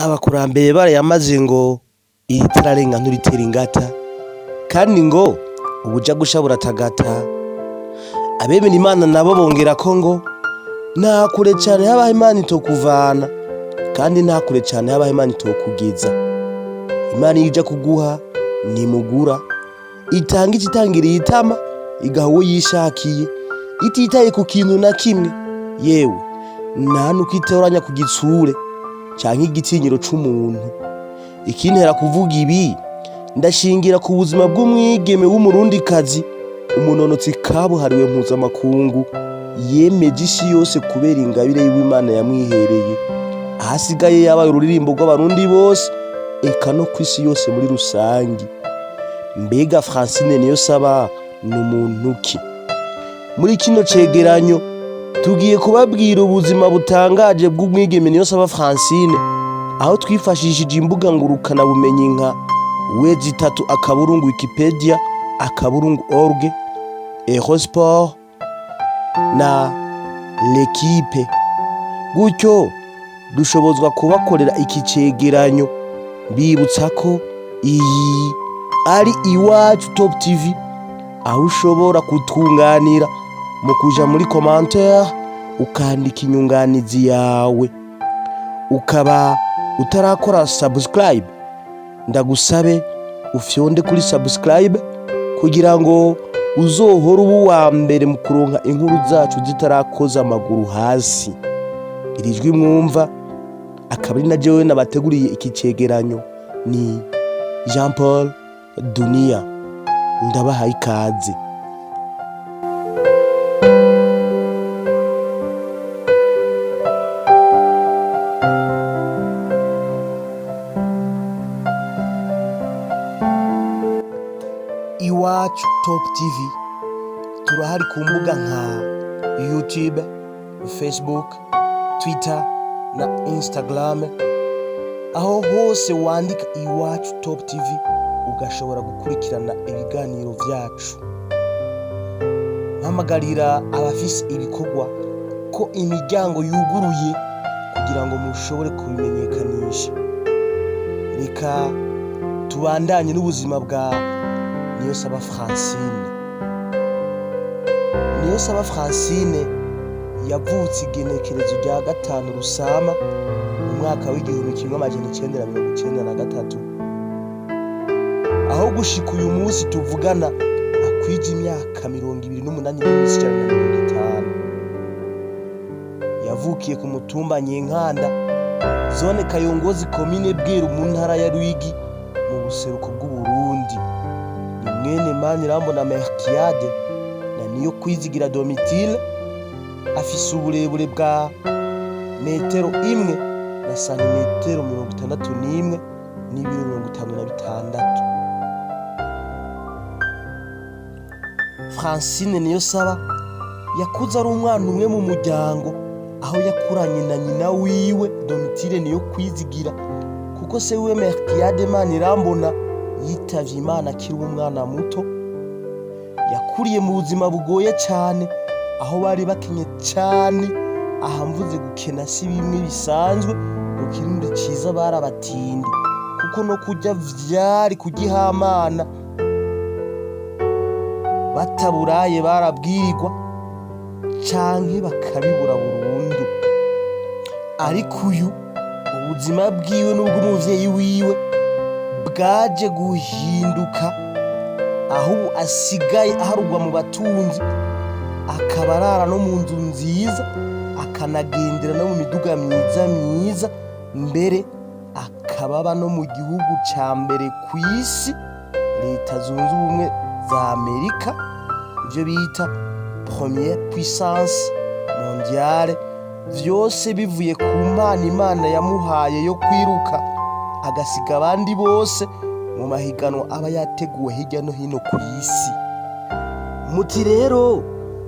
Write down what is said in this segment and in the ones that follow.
Abakurambere barayamaze ngo iritarararenga nturitera ingata kandi ngo ubuja gusha buratagata. Abemera Imana nabo bongerako ngo nta kure cane habaho Imana itokuvana kandi nta kure cane habaho Imana itokugeza. Imana iyo ija kuguha ntimugura, itanga icitangiriye itama igaha uwo yishakiye ititaye ku kintu na kimwe, yewe nta nuko itoranya ku gitsure canke igitinyiro c'umuntu. Ikintera kuvuga ibi ndashingira ku buzima bw'umwigeme w'umurundikazi, umunonotsi kabuhariwe mpuzamakungu yemeje isi yose kubera ingabire y'Imana yamwihereye, ahasigaye yabaye ururirimbo rw'abarundi bose eka no kw'isi yose muri rusangi. Mbega Francine Niyonsaba ni muntu ki? Muri kino cegeranyo tugiye kubabwira ubuzima butangaje bw'umwigeme Niyonsaba Francine, aho twifashishije imbuga ngurukana bumenyi nka www.wikipedia.org, Eurosport na L'Equipe. Gutyo dushobozwa kubakorera iki cegeranyo, bibutsa ko iyi ari Iwacu Top TV, aho ushobora kutunganira mu kuja muri commentaire ukandika inyunganizi yawe. Ukaba utarakora subscribe, ndagusabe ufyonde kuri subscribe kugira ngo uzohora uba uwa mbere mu kuronka inkuru zacu zitarakoza amaguru hasi. Iri jwi mwumva akaba ari na jewe nabateguriye iki cegeranyo, ni Jean Paul Dunia. Ndabahaye ikaze. Iwacu Top TV turahari ku mbuga nka YouTube, Facebook, Twitter na Instagram. Aho hose wandika Iwacu Top TV ugashobora gukurikirana ibiganiro vyacu. Mpamagarira abafise ibikorwa ko imiryango yuguruye kugira ngo mushobore kubimenyekanisha. Reka tubandanye n'ubuzima bwa Niyonsaba Francine. Niyonsaba Francine yavutse igenekerezo rya 5 Rusama mu mwaka w'1993, aho gushika uyu munsi tuvugana akwije imyaka 28 yavukiye ku mutumba Nyenkanda, zone Kayongozi, komine Bweru, mu ntara ya Ruyigi mu buseruko bw'Uburundi. Ni mwene Manirambona Melchiade na Niyokwizigira Domitille, afise uburebure bwa metero 1 na santimetero 61 n'ibiro 56. Francine Niyonsaba yakuze ari umwana umwe mu muryango, aho yakuranye na nyina wiwe Domitille Niyokwizigira, kuko se wiwe Melchiade Manirambona yitavye Imana akiri umwana muto. Yakuriye mu buzima bugoye cane, aho bari bakenye cane. Aha mvuze gukena si bimwe bisanzwe, mu kirundi ciza barabatindi, kuko no kurya vyari kugihamana. Bataburaye barabwirwa canke bakabibura burundu. Ariko uyu ubuzima bwiwe n'ubw'umuvyeyi wiwe bwaje guhinduka, aho asigaye aharugwa mu batunzi, akaba arara no mu nzu nziza, akanagendera no mu miduga myiza, mbere akaba aba no mu gihugu ca mbere kw'isi, Leta Zunze Ubumwe za Amerika, ivyo bita première puissance mondiale. Vyose bivuye ku mpano Imana yamuhaye yo kwiruka agasiga abandi bose mu mahiganwa aba yateguwe hirya no hino ku isi. Muti rero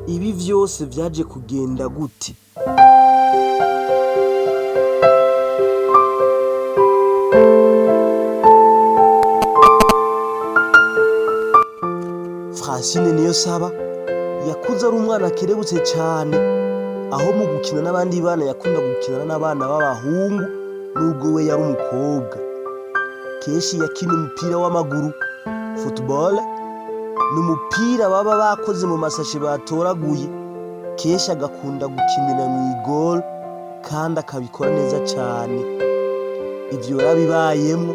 ibi vyose vyaje kugenda gute? Francine Niyonsaba yakuze ari umwana akerebutse cane, aho mu gukina n'abandi bana yakunda gukinana n'abana b'abahungu nubwo we yari umukobwa. Kenshi yakina umupira w'amaguru football, ni umupira baba bakoze mu masashe batoraguye. Kenshi agakunda gukinira mu igol kandi akabikora neza cyane. Ivyo yarabibayemwo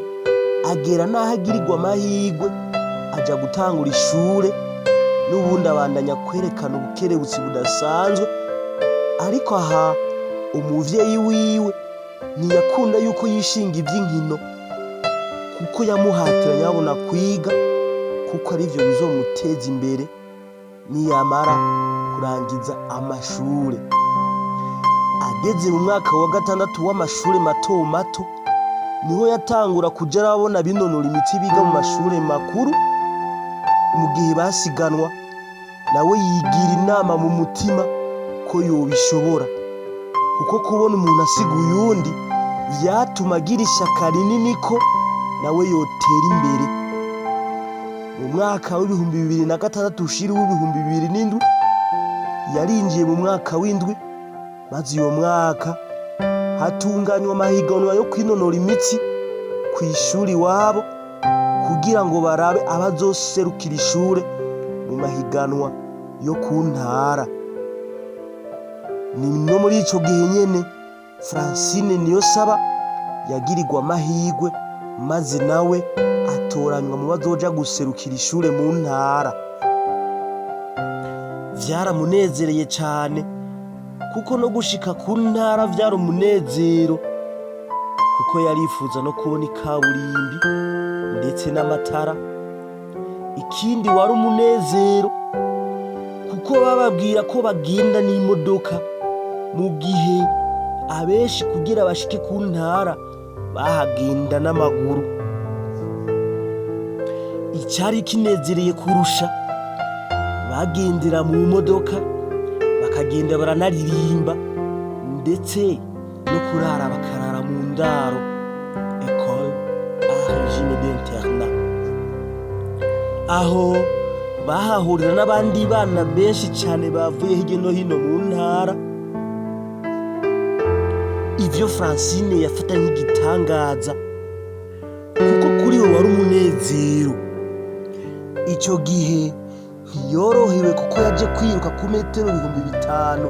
agera n'aho agirirwa amahirwe aja gutangura ishure, n'ubundi abandanya kwerekana ubukerebutsi budasanzwe. Ariko aha umuvyeyi wiwe ntiyakunda yuko yishinga ivy'inkino, kuko yamuhatira yabona kwiga, kuko arivyo bizomuteza imbere niyamara kurangiza amashure. Ageze mu mwaka wa 6 w'amashure mato mato niho yatangura kuja arabona binonora imitsi biga mu mashure makuru. Mu gihe basiganwa nawe yigira inama mu mutima ko yobishobora, kuko kubona umuntu asiga uyundi vyatuma agira ishaka rinini ko nawe yotera imbere. Mu mwaka w'ibihumbi 2006 ushira w'ibihumbi 2007 yarinjiye mu mwaka w'indwi, maze uyo mwaka hatunganywa amahiganwa yo kwinonora imitsi kw'ishuri iwabo, kugira ngo barabe abazoserukira ishure mu mahiganwa yo ku ntara. Ni no muri ico gihe nyene Francine Niyonsaba yagirirwa amahirwe, maze nawe atoranywa mu bazoja guserukira ishure mu ntara. Vyaramunezereye cane, kuko no gushika ku ntara vyari umunezero, kuko yarifuza no kubona ikaburimbi ndetse n'amatara. Ikindi wari umunezero, kuko bababwira ko bagenda n'imodoka, mu gihe abenshi kugira bashike ku ntara bahagenda n'amaguru. Icari kinezereye kurusha, bagendera mu modoka bakagenda baranaririmba, ndetse no kurara bakarara mu ndaro, école à régime d'internat. Aho bahahurira n'abandi bana benshi cyane bavuye hirya no hino mu ntara. Ivyo Francine yafata nk'igitangaza, kuko kuri we wari umunezero. Ico gihe ntiyorohewe, kuko yaje kwiruka ku metero 5,000,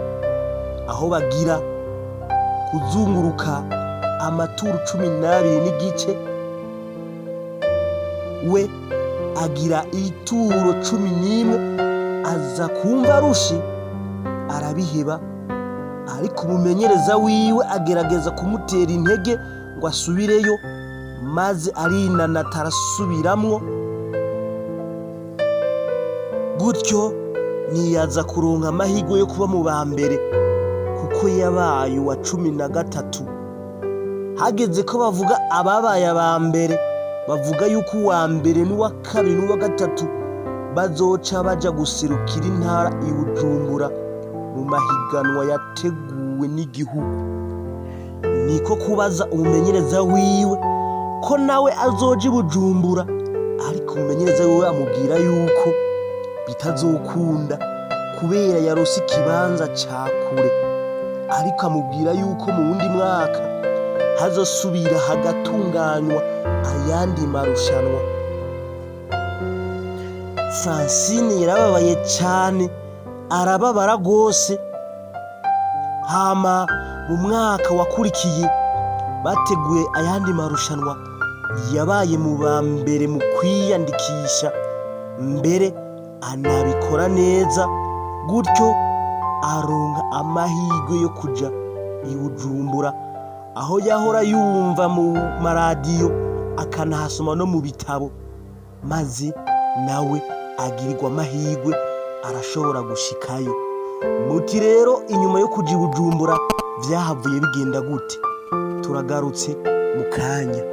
aho bagira kuzunguruka amaturu 12 n'igice, we agira ituro 11. Aza kumva arushe arabiheba, ariko umumenyereza wiwe agerageza kumutera intege ngo asubireyo, maze arinanata arasubiramwo. Gutyo ntiyaza kuronka amahirwe yo kuba mu ba mbere, kuko yabaye uwa 13. Hageze ko bavuga ababaye aba mbere, bavuga yuko uwa mbere n'uwa kabiri n'uwa gatatu bazoca baja guserukira intara i Bujumbura mu mahiganwa yateguwe n'igihugu. Niko kubaza umumenyereza wiwe ko nawe azoja i Bujumbura, ariko umumenyereza wiwe amubwira yuko bitazokunda kubera yarose ikibanza ca kure, ariko amubwira yuko mu wundi mwaka hazosubira hagatunganywa ayandi marushanwa. Francine yarababaye cane, arababara gose. Hama mu mwaka wakurikiye bateguye ayandi marushanwa, yabaye mu ba mbere mu kwiyandikisha, mbere anabikora neza. Gutyo aronka amahirwe yo kuja i Bujumbura, aho yahora yumva mu maradiyo akanahasoma no mu bitabo, maze nawe agirirwa amahirwe arashobora gushikayo. Muti rero inyuma yo kuja i Bujumbura vyahavuye bigenda gute? Turagarutse mu kanya.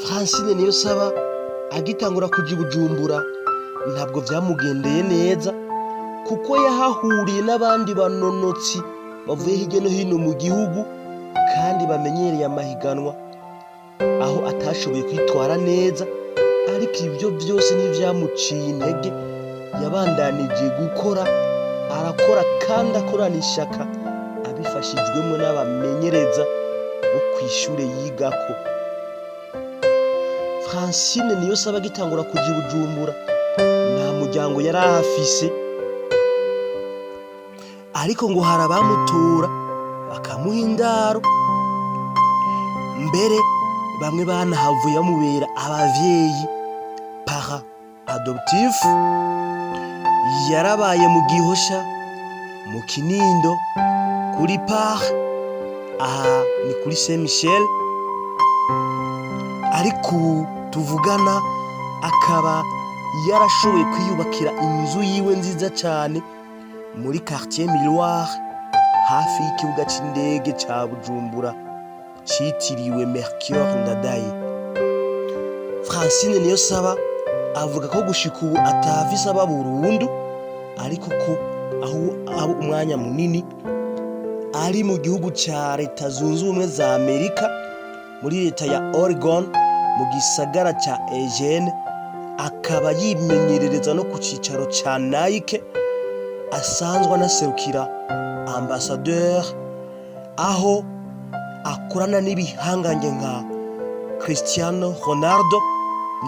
Francine Niyonsaba agitangura kuja i Bujumbura ntabwo vyamugendeye neza, kuko yahahuriye n'abandi banonotsi bavuye hirya no hino mu gihugu kandi bamenyereye amahiganwa, aho atashoboye kwitwara neza. Ariko ibyo byose ntivyamuciye intege, yabandanije gukora arakora kandi akorana ishaka abifashijwemo n'abamenyereza bo kw'ishure yigako. Francine Niyonsaba agitangura kuja i Bujumbura nta muryango yari ahafise, ariko ngo hari abamutora bakamuha indaro, mbere bamwe banahavuye bamubera abavyeyi parents adoptifs. Yarabaye mu Gihosha, mu Kinindo, kuri Park, aha ni kuri Saint Michel, ariko ubu tuvugana akaba yarashoboye kwiyubakira inzu yiwe nziza cyane muri quartier Miroir hafi y'ikibuga c'indege ca Bujumbura citiriwe Melchior Ndadaye. Francine Niyonsaba avuga ko gushika ubu atafise aba Burundi, ariko ko aho umwanya munini ari mu gihugu ca Leta Zunze Ubumwe za Amerika, muri leta ya Oregon mu gisagara ca Eugene, akaba yimenyerereza no ku cicaro ca Nike, asanzwe anaserukira ambassadeur, aho akorana n'ibihangange nka Cristiano Ronaldo,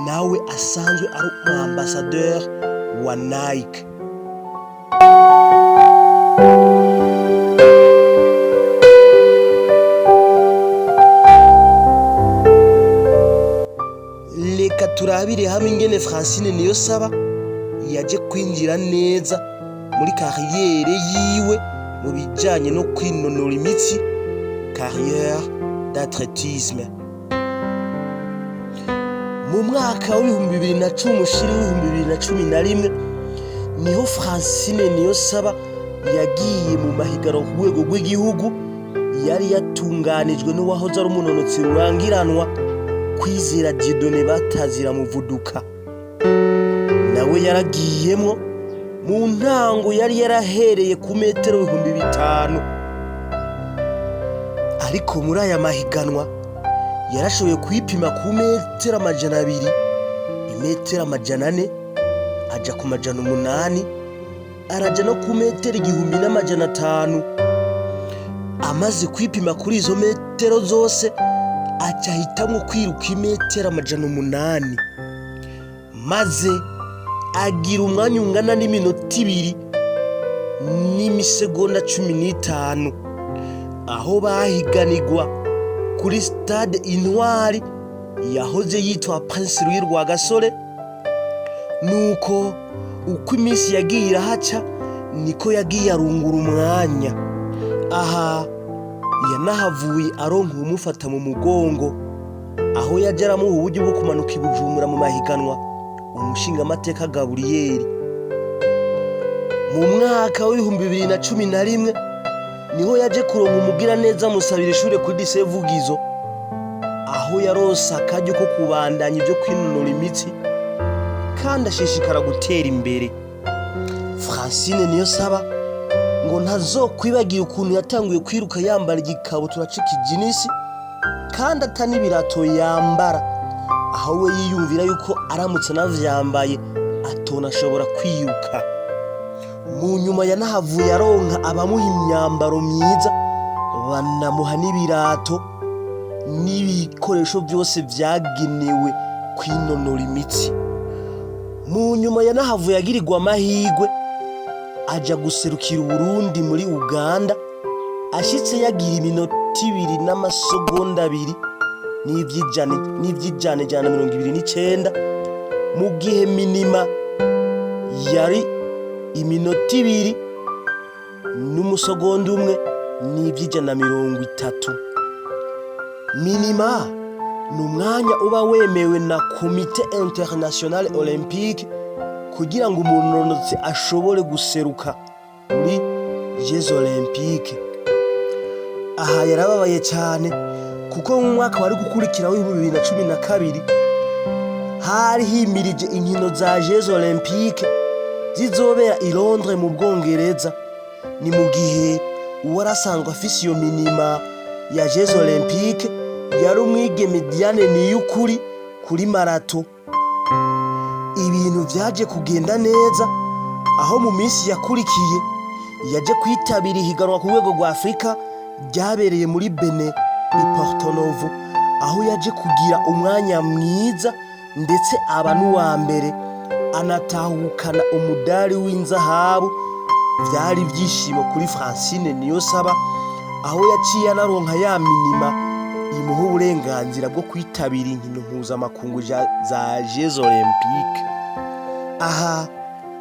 nawe asanzwe ari ambassadeur wa Nike. Reka turabire hamwe ingene Francine Niyonsaba yaje kwinjira neza muri kariyere yiwe mu bijanye no kwinonora imitsi, carrière d'athlétisme. Mu mwaka w'ibihumbi 2010 ushira w'ibihumbi 2011 niho Francine Niyonsaba yagiye mu mahiganwa ku rwego rw'igihugu yari yatunganijwe n'uwahoze ari umunonotsi rurangiranwa Kwizera Dieudonné batazira Muvuduka. Nawe yaragiyemwo, mu ntango yari yarahereye ku metero 5,000, ariko muri aya mahiganwa yarashoboye kwipima ku metero 200, imetero 400, aja ku 800, araja no ku metero 1,500. Amaze kwipima kuri izo metero zose aca ahitamwo kwiruka imetero 800, maze agira umwanya ungana n'iminota 2 n'imisegonda 15, aho bahiganirwa kuri stade Intwari yahoze yitwa Prince Louis Rwagasore. Nuko uko iminsi yagiye irahaca niko yagiye arungura umwanya, aha yanahavuye aronka umufata mu mugongo, aho yaje aramuha uburyo bwo kumanuka i Bujumbura mu mahiganwa, umushingamateka Gaburiyeri. Mu mwaka w'ibihumbi 2011 niho yaje kuronka umugira neza musabira ishure kuri lycée Vugizo, aho yaronse akaryo ko kubandanya ibyo kwinonora imitsi kandi ashishikara gutera imbere. Francine Niyonsaba ngo ntazokwibagira ukuntu yatanguye kwiruka yambara igikabutura c'ikijinisi kandi atani birato yambara, aho we yiyumvira yuko aramutse navyambaye atona ashobora kwiruka. Mu nyuma yanahavuye aronka abamuha imyambaro myiza, banamuha n'ibirato n'ibikoresho byose vyagenewe kwinonora imitsi. Mu nyuma yanahavuye agirirwa amahirwe aja guserukira Burundi muri Uganda, ashitse yagira iminota 2 n'amasegonda 2 n'ivyijana 129, mu gihe minima yari iminota 2 n'umusegonda 1 n'ivyijana 30. Minima ni umwanya uba wemewe na Comité International Olympique kugira ngo umunonotsi ashobore guseruka muri Jeux Olympiques. Aha yarababaye cyane kuko mu mwaka wari gukurikira w'ibihumbi 2012 hari himirije inkino za Jeux Olympiques zizobera i Londres mu Bwongereza. Ni mu gihe uwarasanzwe afise iyo minima ya Jeux Olympiques yari umwigeme Diane Niyukuri kuri marato. Ibintu vyaje kugenda neza, aho mu minsi yakurikiye yaje kwitabira ihiganwa ku rwego rwa Afurika ryabereye muri Benin i Porto Novo, aho yaje kugira umwanya mwiza ndetse aba n'uwa mbere anatahukana umudari w'inzahabu. Byari ibyishimo kuri Francine Niyonsaba, aho yaciye anaronka ya minima imuha uburenganzira bwo kwitabira inkino mpuzamakungu za Jeux Olympiques. Aha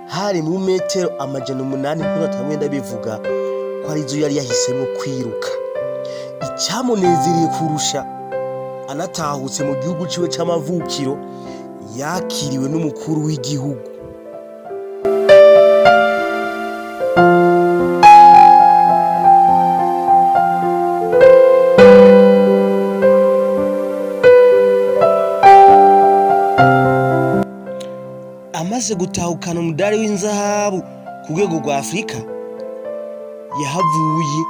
hari mu metero 800 nk'uko tamwenda bivuga ko arizo yari yahisemo kwiruka. Icyamunezereye kurusha, anatahutse mu gihugu ciwe c'amavukiro, yakiriwe n'umukuru w'igihugu. Amaze gutahukana umudari w'inzahabu ku rwego rwa Afurika, yahavuye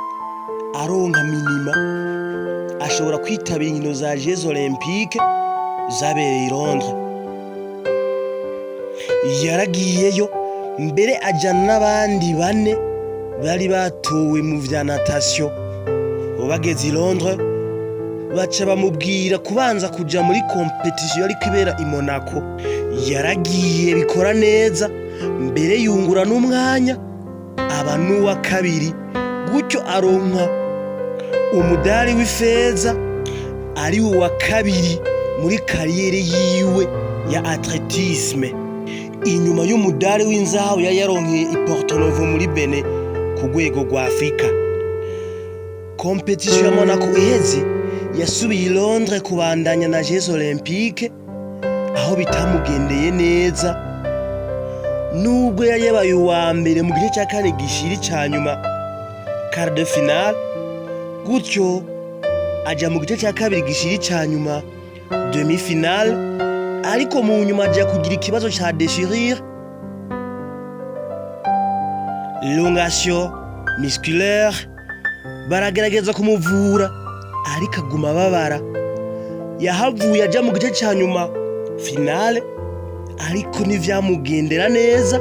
aronka minima ashobora kwitabira inkino za Jeux Olympiques zabereye i Londres. Yaragiyeyo mbere ajyana n'abandi 4 bari batowe mu vya natation. Bageze i Londres baca bamubwira kubanza kuja muri competition yari kwibera i Monaco. Yaragiye bikora neza, mbere yungura n'umwanya aba n'uwa kabiri, gutyo aronka umudari w'ifeza, ari uwa kabiri muri kariyere yiwe ya atletisme, inyuma y'umudari w'inzahabu yari yaronkeye i Porto Novo muri Benin ku rwego rwa Afurika. Competition ya Monaco iheze, yasubiye i Londres kubandanya na Jeux Olympiques, aho bitamugendeye neza. Nubwo yari yabaye uwa mbere mu gice cya kane gishiri cya nyuma, quart de finale, gutyo ajya mu gice cya kabiri gishiri cya nyuma, demi finale, ariko mu nyuma ajya kugira ikibazo cya déchirure, elongation musculaire. Baragerageza kumuvura ariko aguma babara. Yahavuye ajya mu gice cya nyuma finale, ariko ntivyamugendera neza,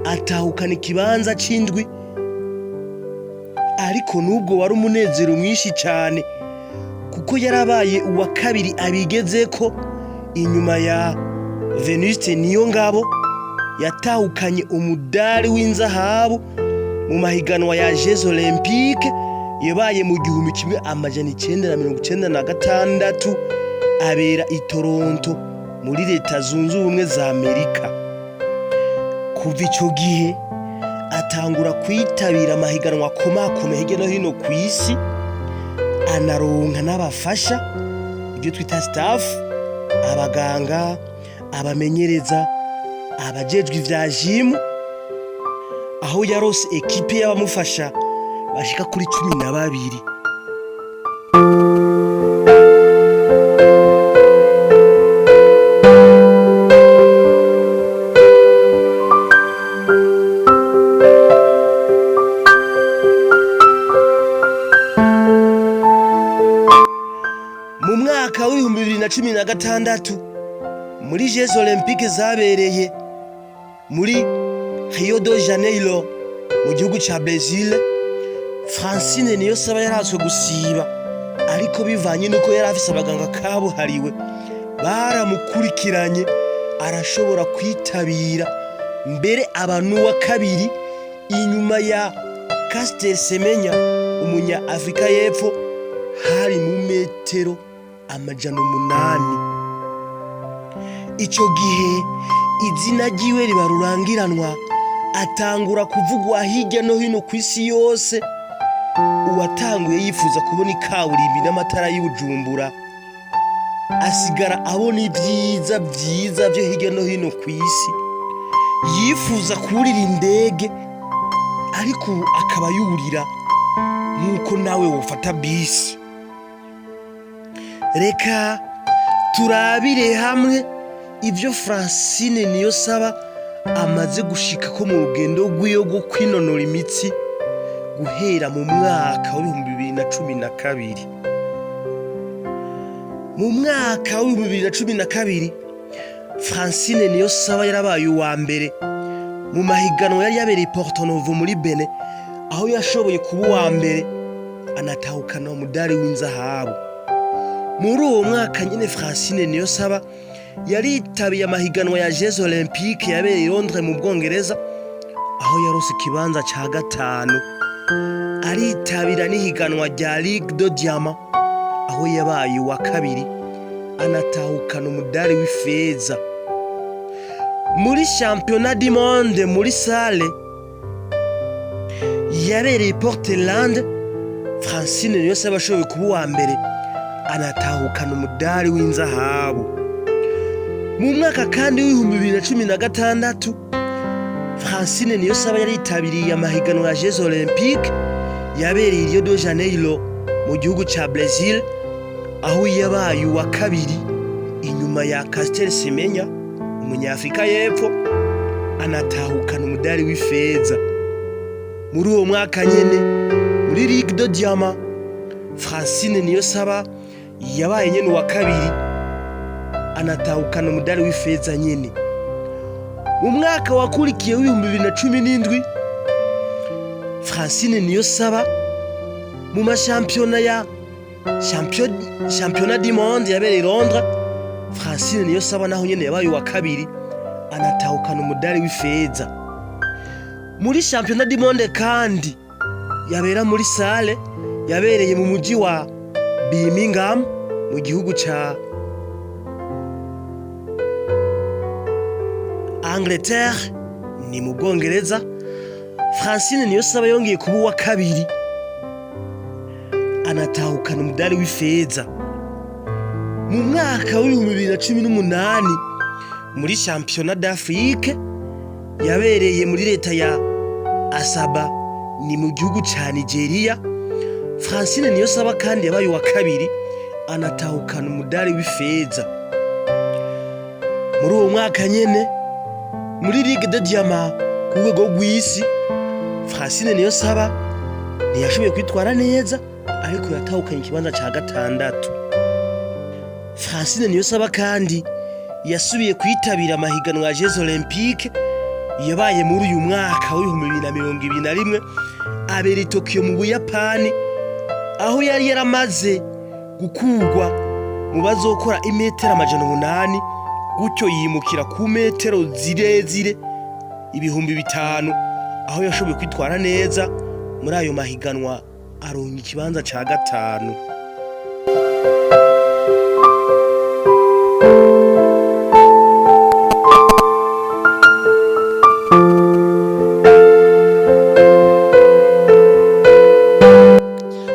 atahukana ikibanza c'indwi. Ariko nubwo wari umunezero mwinshi cyane, kuko yarabaye uwa kabiri abigezeko, inyuma ya Venuste Niyongabo yatahukanye umudari w'inzahabu mu mahiganwa ya Jeux Olympiques yabaye mu 1996 abera i Toronto muri Leta Zunze Ubumwe za Amerika. Kuva ico gihe atangura kwitabira amahiganwa akomakomeye hirya no hino ku isi, anaronka n'abafasha, ibyo twita staff, abaganga, abamenyereza, abajejwe ivya gym, aho yarose ekipe y'abamufasha bashika kuri 12. Mu mwaka w'ibihumbi 2016 muri Jeux Olympiques zabereye muri Rio de Janeiro mu gihugu ca Brazil, Francine Niyonsaba yaratswe gusiba, ariko bivanye nuko yari afise abaganga kabuhariwe baramukurikiranye arashobora kwitabira, mbere abantu wa kabiri inyuma ya Caster Semenya umunya Afrika y'Epfo, hari mu metero 800. Ico gihe izina ryiwe riba rurangiranwa, atangura kuvugwa hirya no hino ku isi yose. Uwatanguye yifuza kubona ikaburimbi n'amatara y'Ubujumbura, asigara abona ibyiza byiza byo hirya no hino ku isi. Yifuza kurira indege, ariko akaba yurira nk'uko nawe wofata bisi. Reka turabire hamwe ibyo Francine Niyonsaba amaze gushika ko mu rugendo rw'iyo rwo kwinonora imitsi guhera mu mwaka wa 2012. Mu mwaka wa 2012 Francine Niyonsaba yarabaye uwa mbere mu mahiganwa yari yabereye Porto Novo muri Benin, aho yashoboye kuba uwa mbere anatahukana umudari w'inzahabu. Muri uwo mwaka nyine Francine Niyonsaba yaritabiye amahiganwa ya Jeux Olympiques yabereye i Londres mu Bwongereza, aho yarose ikibanza ca 5. Aritabira n'ihiganwa rya Ligue de Diamant, aho yabaye uwa 2 anatahukana umudari w'ifeza. Muri Championnat du Monde muri salle yabereye Portland, Francine Niyonsaba ashoboye kuba uwa mbere anatahukana umudari w'inzahabu. Mu mwaka kandi w'2016 Francine Niyonsaba yaritabiriye amahiganwa ya Jeux Olympiques yabereye i Rio de Janeiro mu gihugu ca Brazil, aho yabaye uwa 2 inyuma ya Caster Semenya umunyafrika y'epfo anatahukana umudari w'ifeza. Muri uwo mwaka nyene muri Ligue de Diamant Francine Niyonsaba yabaye nyene uwa 2 anatahukana umudari w'ifeza nyene. Mu mwaka wakurikiye w'2017 Francine Niyonsaba mu mashampiyona ya Championnat du Monde yabereye i Londres, Francine Niyonsaba naho nyene yabaye uwa 2 anatahukana umudari w'ifeza. Muri Championnat du Monde kandi yabera muri salle yabereye mu muji wa Birmingham mu gihugu ca Angleterre ni mu Bwongereza, Francine Niyonsaba yongeye kuba uwa 2 anatahukana umudari w'ifeza. Mu mwaka w'2018 muri Championnat d'Afrique yabereye muri leta ya Asaba ni mu gihugu ca Nigeria, Francine Niyonsaba kandi yabaye uwa 2 anatahukana umudari w'ifeza. Muri uwo mwaka nyene muri Ligue de Diamant ku rwego rw'isi Francine Niyonsaba ntiyashoboye kwitwara neza, ariko yatahukanye ikibanza ca 6. Francine Niyonsaba kandi yasubiye kwitabira amahiganwa ya Jeux Olympiques yabaye muri uyu mwaka w'2021 abera i Tokyo mu Buyapani, aho yari yaramaze gukurwa mu bazokora 800 gutyo yimukira ku metero zirezire 5,000, aho yashoboye kwitwara neza muri ayo mahiganwa aronka ikibanza ca 5.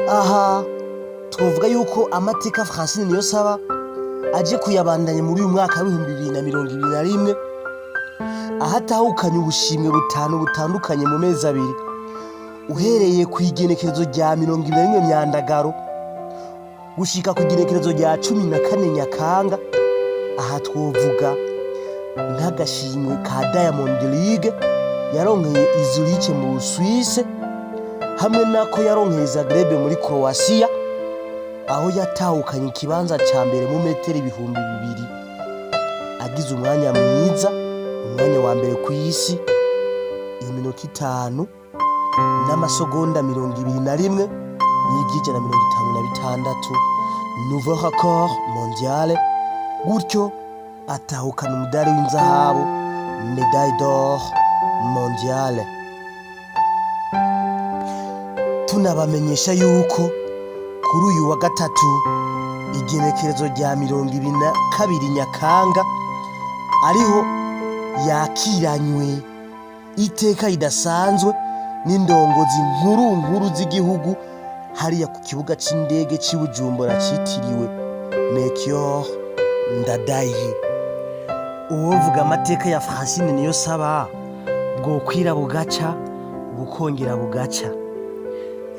Aha twovuga yuko amateka Francine Niyonsaba aje kuyabandanya muri uyu mwaka w'2021, aho atahukanye ubushimwe 5 butandukanye mu mezi 2, uhereye ku igenekerezo rya 21 Myandagaro gushika ku igenekerezo rya 14 Nyakanga. Aha twovuga nk'agashimwe ka Diamond League yaronkeye i Zurich mu Suisse, hamwe nako yaronkeye Zagreb muri Croatia, aho yatahukanye ikibanza ca mbere mu metero 2,000, agize umwanya mwiza, umwanya wa mbere ku isi, iminota 5 n'amasegonda 21 n'ijana 56, nouveau record mondial, gutyo atahukana umudari w'inzahabu, médaille d'or mondiale. Tunabamenyesha yuko kuri uyu wa 3 igenekerezo rya 22 Nyakanga ariho yakiranywe iteka ridasanzwe n'indongozi nkuru z'igihugu hariya ku kibuga c'indege c'i Bujumbura citiriwe Melchior Ndadaye. Uwovuga amateka ya Francine Niyonsaba bwokwira bugaca bukongera bugaca.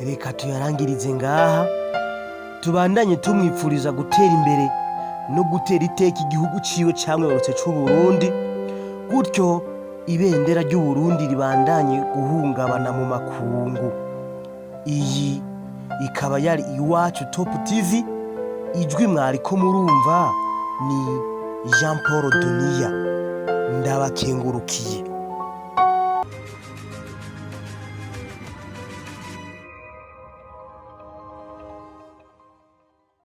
Reka tuyarangirize ngaha, tubandanye tumwipfuriza gutera imbere no gutera iteka igihugu ciwe camwibarutse c'u Burundi, gutyo ibendera ry'u Burundi ribandanye guhungabana mu makungu. Iyi ikaba yari Iwacu Top TV, ijwi mwariko murumva ni Jean Paul Dunia. Ndabakengurukiye.